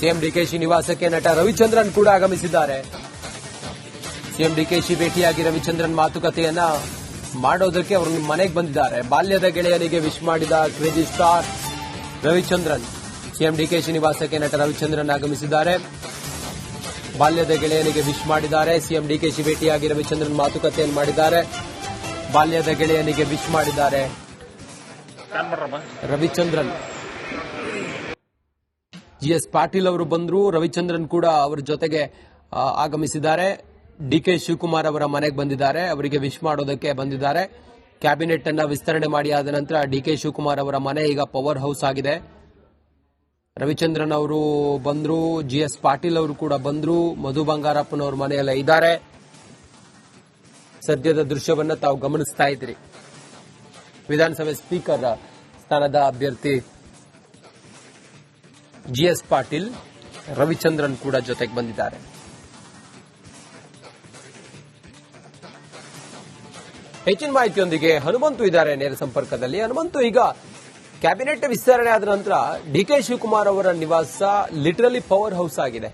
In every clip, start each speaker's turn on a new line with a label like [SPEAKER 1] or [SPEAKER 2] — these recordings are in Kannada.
[SPEAKER 1] ಸಿಎಂ ಡಿಕೆಶಿ ನಿವಾಸಕ್ಕೆ ನಟ ರವಿಚಂದ್ರನ್ ಕೂಡ ಆಗಮಿಸಿದ್ದಾರೆ. ಸಿಎಂ ಡಿಕೆಶಿ ಭೇಟಿಯಾಗಿ ರವಿಚಂದ್ರನ್ ಮಾತುಕತೆಯನ್ನ ಮಾಡೋದಕ್ಕೆ ಅವರು ಮನೆಗೆ ಬಂದಿದ್ದಾರೆ. ಬಾಲ್ಯದ ಗೆಳೆಯನಿಗೆ ವಿಶ್ ಮಾಡಿದ crazy star Ravichandran. CM DKShi ನಿವಾಸಕ್ಕೆ ನಟ ರವಿಚಂದ್ರನ್ ಆಗಮಿಸಿದ್ದಾರೆ. ಬಾಲ್ಯದ ಗೆಳೆಯನಿಗೆ ವಿಶ್ ಮಾಡಿದ್ದಾರೆ. ಸಿಎಂ ಡಿಕೆಶಿ ಭೇಟಿಯಾಗಿ ರವಿಚಂದ್ರನ್ ಮಾತುಕತೆಯನ್ನು ಮಾಡಿದ್ದಾರೆ. ಬಾಲ್ಯದ ಗೆಳೆಯನಿಗೆ ವಿಶ್ ಮಾಡಿದ್ದಾರೆ ರವಿಚಂದ್ರನ್. ಜಿಎಸ್ ಪಾಟೀಲ್ ಅವರು ಬಂದ್ರು. ರವಿಚಂದ್ರನ್ ಕೂಡ ಅವರ ಜೊತೆಗೆ ಆಗಮಿಸಿದ್ದಾರೆ. ಡಿಕೆ ಶಿವಕುಮಾರ್ ಅವರ ಮನೆಗೆ ಬಂದಿದ್ದಾರೆ. ಅವರಿಗೆ ವಿಶ್ ಮಾಡೋದಕ್ಕೆ ಬಂದಿದ್ದಾರೆ. ಕ್ಯಾಬಿನೆಟ್ ಅನ್ನ ವಿಸ್ತರಣೆ ಮಾಡಿ ಆದ ನಂತರ ಡಿಕೆ ಶಿವಕುಮಾರ್ ಅವರ ಮನೆ ಈಗ ಪವರ್ ಹೌಸ್ ಆಗಿದೆ. ರವಿಚಂದ್ರನ್ ಅವರು ಬಂದ್ರು. ಜಿಎಸ್ ಪಾಟೀಲ್ ಅವರು ಕೂಡ ಬಂದ್ರು. ಮಧು ಬಂಗಾರಪ್ಪನವ್ರ ಮನೆಯಲ್ಲ ಇದ್ದಾರೆ. ಸದ್ಯದ ದೃಶ್ಯವನ್ನ ತಾವು ಗಮನಿಸ್ತಾ ಇದ್ರಿ. ವಿಧಾನಸಭೆ ಸ್ಪೀಕರ್ ಸ್ಥಾನದ ಅಭ್ಯರ್ಥಿ ಜಿಎಸ್ ಪಾಟೀಲ್, ರವಿಚಂದ್ರನ್ ಕೂಡ ಜೊತೆಗೆ ಬಂದಿದ್ದಾರೆ. ಹೆಚ್ಚಿನ ಮಾಹಿತಿಯೊಂದಿಗೆ ಹನುಮಂತು ಇದ್ದಾರೆ ನೇರ ಸಂಪರ್ಕದಲ್ಲಿ. ಹನುಮಂತು, ಈಗ ಕ್ಯಾಬಿನೆಟ್ ವಿಸ್ತರಣೆ ಆದ ನಂತರ ಡಿಕೆ ಶಿವಕುಮಾರ್ ಅವರ ನಿವಾಸ ಲಿಟರಲಿ ಪವರ್ ಹೌಸ್ ಆಗಿದೆ.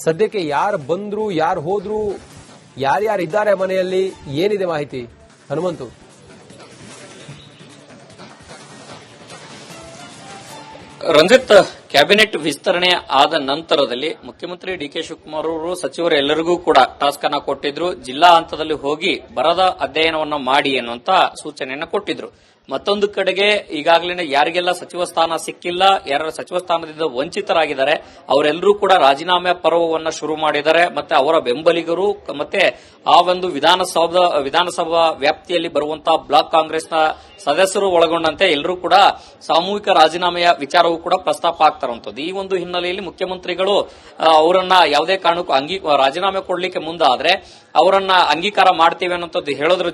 [SPEAKER 1] ಸದ್ಯಕ್ಕೆ ಯಾರು ಬಂದ್ರು, ಯಾರು ಹೋದ್ರು, ಯಾರ್ಯಾರಿದ್ದಾರೆ ಮನೆಯಲ್ಲಿ, ಏನಿದೆ ಮಾಹಿತಿ ಹನುಮಂತು?
[SPEAKER 2] ರಂಜಿತ್, ಕ್ಯಾಬಿನೆಟ್ ವಿಸ್ತರಣೆ ಆದ ನಂತರದಲ್ಲಿ ಮುಖ್ಯಮಂತ್ರಿ ಡಿಕೆ ಶಿವಕುಮಾರ್ ಅವರು ಸಚಿವರು ಎಲ್ಲರಿಗೂ ಕೂಡ ಟಾಸ್ಕ್ ಅನ್ನ ಕೊಟ್ಟಿದ್ರು. ಜಿಲ್ಲಾ ಹಂತದಲ್ಲಿ ಹೋಗಿ ಬರದ ಅಧ್ಯಯನವನ್ನು ಮಾಡಿ ಎನ್ನುವಂತ ಸೂಚನೆಯನ್ನ ಕೊಟ್ಟಿದ್ರು. ಮತ್ತೊಂದು ಕಡೆಗೆ ಈಗಾಗಲೇ ಯಾರಿಗೆಲ್ಲ ಸಚಿವ ಸ್ಥಾನ ಸಿಕ್ಕಿಲ್ಲ, ಯಾರ ಸಚಿವ ಸ್ಥಾನದಿಂದ ವಂಚಿತರಾಗಿದ್ದಾರೆ, ಅವರೆಲ್ಲರೂ ಕೂಡ ರಾಜೀನಾಮೆ ಪರ್ವವನ್ನು ಶುರು ಮಾಡಿದ್ದಾರೆ. ಮತ್ತೆ ಅವರ ಬೆಂಬಲಿಗರು ಮತ್ತೆ ಆ ಒಂದು ವಿಧಾನಸಭಾ ವ್ಯಾಪ್ತಿಯಲ್ಲಿ ಬರುವಂತಹ ಬ್ಲಾಕ್ ಕಾಂಗ್ರೆಸ್ನ ಸದಸ್ಯರು ಒಳಗೊಂಡಂತೆ ಎಲ್ಲರೂ ಕೂಡ ಸಾಮೂಹಿಕ ರಾಜೀನಾಮೆಯ ವಿಚಾರವೂ ಕೂಡ ಪ್ರಸ್ತಾಪ ಆಗ್ತಾರಂತದ್ದು. ಈ ಒಂದು ಹಿನ್ನೆಲೆಯಲ್ಲಿ ಮುಖ್ಯಮಂತ್ರಿಗಳು ಅವರನ್ನ ಯಾವುದೇ ಕಾರಣಕ್ಕೂ ರಾಜೀನಾಮೆ ಕೊಡಲಿಕ್ಕೆ ಮುಂದಾದ್ರೆ ಅವರನ್ನ ಅಂಗೀಕಾರ ಮಾಡ್ತೀವಿ ಅನ್ನೋಂಥದ್ದು ಹೇಳೋದ್ರ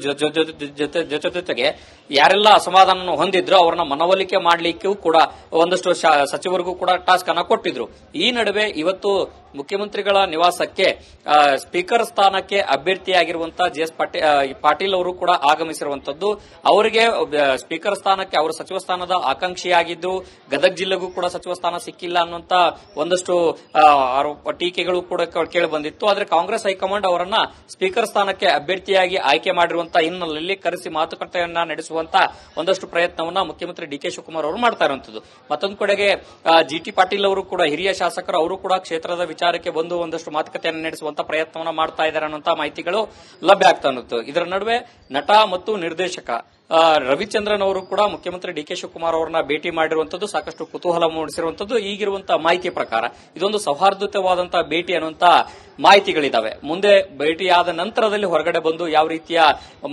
[SPEAKER 2] ಜೊತೆಗೆ ಯಾರೆಲ್ಲ ಅಸಮಾಧಾನ ಹೊಂದಿದ್ರು ಅವರನ್ನ ಮನವೊಲಿಕೆ ಮಾಡಲಿಕ್ಕೂ ಕೂಡ ಒಂದಷ್ಟು ಸಚಿವರಿಗೂ ಕೂಡ ಟಾಸ್ಕ್ ಅನ್ನ ಕೊಟ್ಟಿದ್ರು. ಈ ನಡುವೆ ಇವತ್ತು ಮುಖ್ಯಮಂತ್ರಿಗಳ ನಿವಾಸಕ್ಕೆ ಸ್ಪೀಕರ್ ಸ್ಥಾನಕ್ಕೆ ಅಭ್ಯರ್ಥಿಯಾಗಿರುವಂತಹ ಜಿಎಸ್ ಪಾಟೀಲ್ ಅವರು ಕೂಡ ಆಗಮಿಸಿರುವಂತದ್ದು. ಅವರಿಗೆ ಸ್ಪೀಕರ್ ಸ್ಥಾನಕ್ಕೆ ಅವರು ಸಚಿವ ಸ್ಥಾನದ ಆಕಾಂಕ್ಷಿಯಾಗಿದ್ದು, ಗದಗ ಜಿಲ್ಲೆಗೂ ಕೂಡ ಸಚಿವ ಸ್ಥಾನ ಸಿಕ್ಕಿಲ್ಲ ಅನ್ನುವಂತ ಒಂದಷ್ಟು ಟೀಕೆಗಳು ಕೂಡ ಕೇಳಿ ಬಂದಿತ್ತು. ಆದರೆ ಕಾಂಗ್ರೆಸ್ ಹೈಕಮಾಂಡ್ ಅವರನ್ನ ಸ್ಪೀಕರ್ ಸ್ಥಾನಕ್ಕೆ ಅಭ್ಯರ್ಥಿಯಾಗಿ ಆಯ್ಕೆ ಮಾಡಿರುವಂತಹ ಹಿನ್ನೆಲೆಯಲ್ಲಿ ಕರೆಸಿ ಮಾತುಕತೆಯನ್ನ ನಡೆಸುವಂತ ಒಂದಷ್ಟು ಪ್ರಯತ್ನವನ್ನ ಮುಖ್ಯಮಂತ್ರಿ ಡಿಕೆ ಶಿವಕುಮಾರ್ ಅವರು ಮಾಡ್ತಾ ಇರುವಂತದ್ದು. ಮತ್ತೊಂದು ಕಡೆಗೆ ಜಿಟಿ ಪಾಟೀಲ್ ಅವರು ಕೂಡ ಹಿರಿಯ ಶಾಸಕರು, ಅವರು ಕೂಡ ಕ್ಷೇತ್ರದ ವಿಚಾರಕ್ಕೆ ಬಂದು ಒಂದಷ್ಟು ಮಾತುಕತೆಯನ್ನು ನಡೆಸುವಂತ ಪ್ರಯತ್ನವನ್ನ ಮಾಡ್ತಾ ಇದ್ದಾರೆ ಅನ್ನುವಂತಹ ಮಾಹಿತಿಗಳು ಲಭ್ಯ ಆಗ್ತಾ ಇರುತ್ತದೆ. ಇದರ ನಡುವೆ ನಟ ಮತ್ತು ನಿರ್ದೇಶಕ ರವಿಚಂದ್ರನ್ ಅವರು ಕೂಡ ಮುಖ್ಯಮಂತ್ರಿ ಡಿಕೆ ಶಿವಕುಮಾರ್ ಅವರನ್ನ ಭೇಟಿ ಮಾಡಿರುವಂತದ್ದು ಸಾಕಷ್ಟು ಕುತೂಹಲ ಮೂಡಿಸಿರುವಂತದ್ದು. ಈಗಿರುವಂತಹ ಮಾಹಿತಿ ಪ್ರಕಾರ ಇದೊಂದು ಸೌಹಾರ್ದಯುತವಾದಂತಹ ಭೇಟಿ ಅನ್ನುವಂತಹ ಮಾಹಿತಿಗಳಿದಾವೆ. ಮುಂದೆ ಭೇಟಿಯಾದ ನಂತರದಲ್ಲಿ ಹೊರಗಡೆ ಬಂದು ಯಾವ ರೀತಿಯ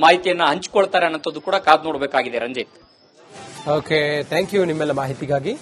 [SPEAKER 2] ಮಾಹಿತಿಯನ್ನ ಹಂಚಿಕೊಳ್ತಾರೆ ಅನ್ನೋದು ಕೂಡ ಕಾದು ನೋಡಬೇಕಾಗಿದೆ. ರಂಜಿತ್,
[SPEAKER 1] ಓಕೆ, ಥ್ಯಾಂಕ್ ಯು ನಿಮ್ಮೆಲ್ಲ ಮಾಹಿತಿಗಾಗಿ.